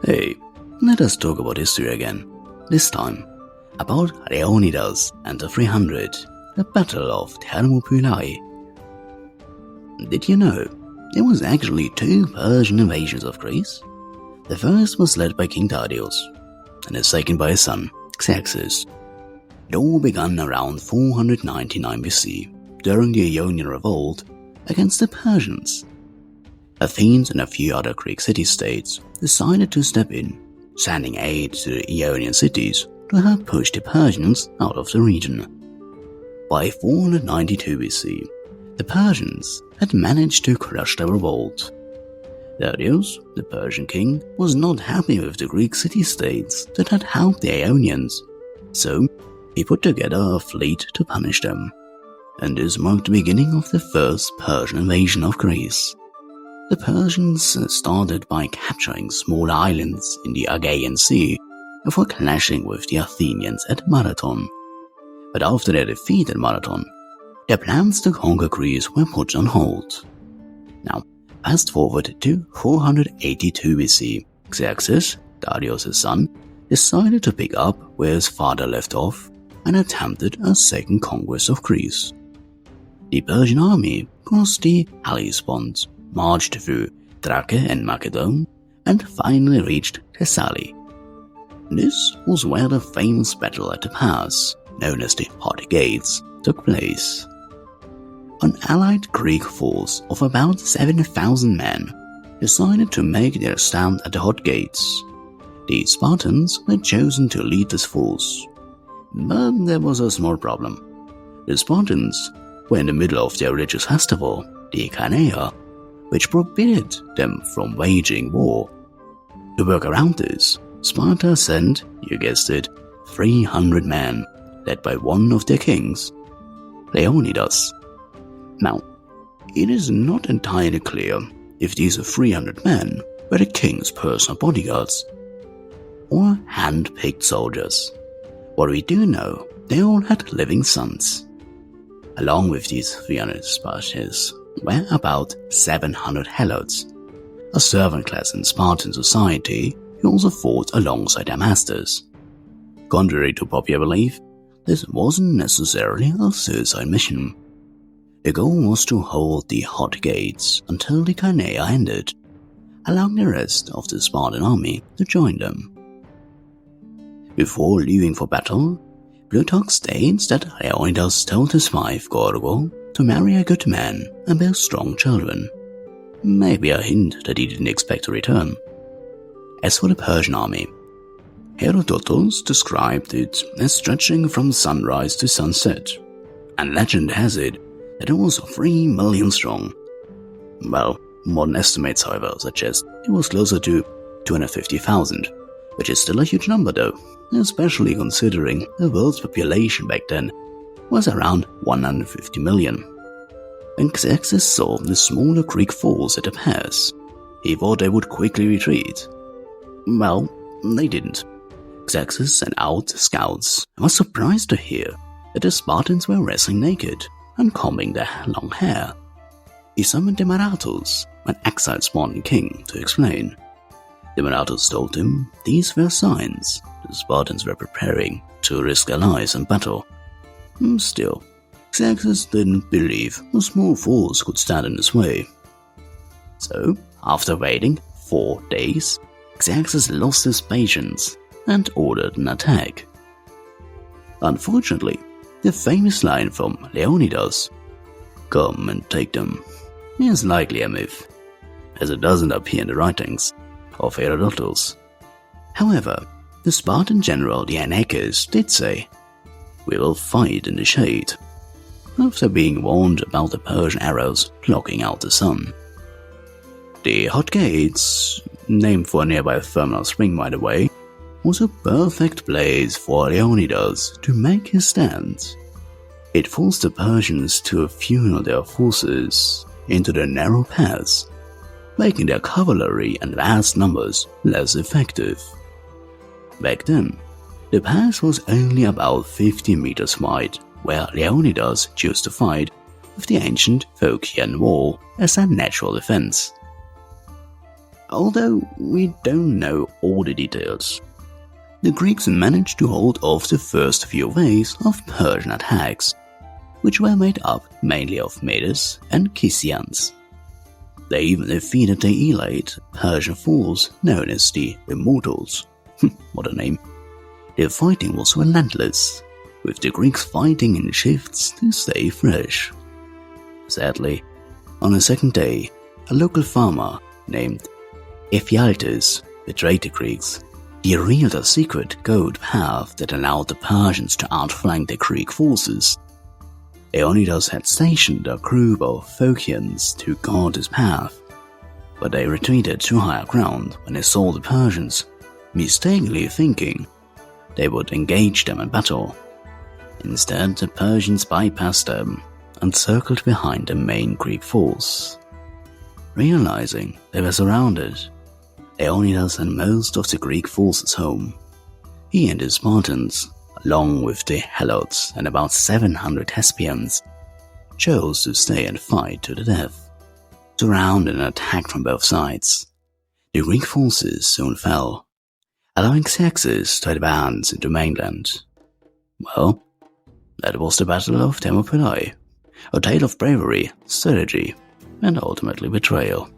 Hey, let us talk about history again. This time, about Leonidas and the 300, the Battle of Thermopylae. Did you know there was actually two Persian invasions of Greece? The first was led by King Leonidas, and the second by his son, Xerxes. It all began around 499 BC, during the Ionian Revolt against the Persians. Athens and a few other Greek city-states decided to step in, sending aid to the Ionian cities to help push the Persians out of the region. By 492 BC, the Persians had managed to crush the revolt. Darius, the Persian king, was not happy with the Greek city-states that had helped the Ionians, so he put together a fleet to punish them. And this marked the beginning of the first Persian invasion of Greece. The Persians started by capturing small islands in the Aegean Sea before clashing with the Athenians at Marathon. But after their defeat at Marathon, their plans to conquer Greece were put on hold. Now, fast forward to 482 BC, Xerxes, Darius' son, decided to pick up where his father left off and attempted a second conquest of Greece. The Persian army crossed the Hellespont, marched through Thrace and Macedon, and finally reached Thessaly. This was where the famous battle at the pass, known as the Hot Gates, took place. An allied Greek force of about 7,000 men decided to make their stand at the Hot Gates. The Spartans were chosen to lead this force. But there was a small problem. The Spartans were in the middle of their religious festival, the Canea, which prohibited them from waging war. To work around this, Sparta sent, you guessed it, 300 men, led by one of their kings, Leonidas. Now, it is not entirely clear if these 300 men were the king's personal bodyguards or hand-picked soldiers. What we do know, they all had living sons. Along with these 300 Spartans were about 700 helots, a servant class in Spartan society who also fought alongside their masters. Contrary to popular belief, this wasn't necessarily a suicide mission. The goal was to hold the Hot Gates until the Canea ended, allowing the rest of the Spartan army to join them. Before leaving for battle, Plutarch states that Leonidas told his wife Gorgo to marry a good man and bear strong children. Maybe a hint that he didn't expect a return. As for the Persian army, Herodotus described it as stretching from sunrise to sunset, and legend has it that it was 3 million strong. Well, modern estimates, however, suggest it was closer to 250,000, which is still a huge number though, especially considering the world's population back then was around 150 million. When Xerxes saw the smaller Greek force at the pass, he thought they would quickly retreat. Well, they didn't. Xerxes sent out scouts and was surprised to hear that the Spartans were wrestling naked and combing their long hair. He summoned Demaratus, an exiled Spartan king, to explain. Demaratus told him these were signs the Spartans were preparing to risk their lives in battle. Still, Xerxes didn't believe a small force could stand in his way. So, after waiting 4 days, Xerxes lost his patience and ordered an attack. Unfortunately, the famous line from Leonidas, "Come and take them," is likely a myth, as it doesn't appear in the writings of Herodotus. However, the Spartan general Leonidas did say, "We will fight in the shade," after being warned about the Persian arrows blocking out the sun. The Hot Gates, named for a nearby thermal spring by the way, was a perfect place for Leonidas to make his stand. It forced the Persians to funnel their forces into the narrow pass, making their cavalry and vast numbers less effective. Back then, the pass was only about 50 meters wide, where Leonidas chose to fight with the ancient Phocian wall as a natural defense. although we don't know all the details. The Greeks managed to hold off the first few waves of Persian attacks, which were made up mainly of Medes and Kissians. They even defeated the elite Persian force known as the Immortals. What a name. Their fighting was relentless, with the Greeks fighting in shifts to stay fresh. Sadly, on the second day, a local farmer named Ephialtes betrayed the Greeks. He revealed a secret code path that allowed the Persians to outflank the Greek forces. Leonidas had stationed a group of Phocians to guard this path, but they retreated to higher ground when they saw the Persians, mistakenly thinking they would engage them in battle. Instead, the Persians bypassed them and circled behind the main Greek force. Realizing they were surrounded, Leonidas sent most of the Greek forces home. He and his Spartans, along with the Helots and about 700 Thespians, chose to stay and fight to the death. Surrounded and attacked from both sides, the Greek forces soon fell, allowing Xerxes to advance into mainland. Well, that was the Battle of Thermopylae, a tale of bravery, strategy, and ultimately betrayal.